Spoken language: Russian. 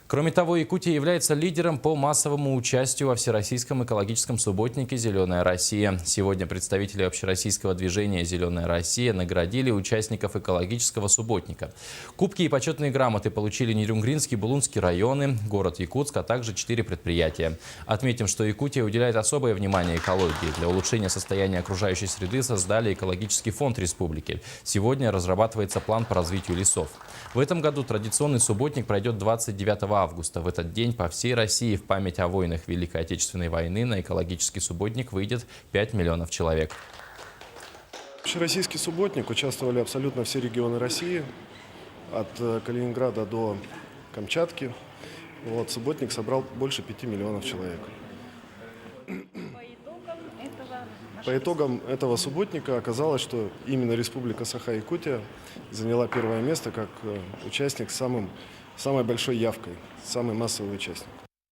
Кроме того, Якутия является лидером по массовому участию во Всероссийском экологическом субботнике «Зеленая Россия». Сегодня представители общероссийского движения «Зеленая Россия» наградили участников экологического субботника. Кубки и почетные грамоты получили Нерюнгринский, Булунский районы, город Якутск, а также 4 предприятия. Отметим, что Якутия уделяет особое внимание экологии. Для улучшения состояния окружающей среды создали экологический фонд республики. Сегодня разрабатывается план по развитию лесов. В этом году традиционный субботник пройдет 29 августа. В этот день по всей России в память о войнах Великой Отечественной войны на экологический субботник выйдет 5 миллионов человек. В Общероссийский субботник участвовали абсолютно все регионы России, от Калининграда до Камчатки. Субботник собрал больше 5 миллионов человек. По итогам этого субботника оказалось, что именно Республика Саха-Якутия заняла первое место как участник с самой большой явкой, самый массовый участник.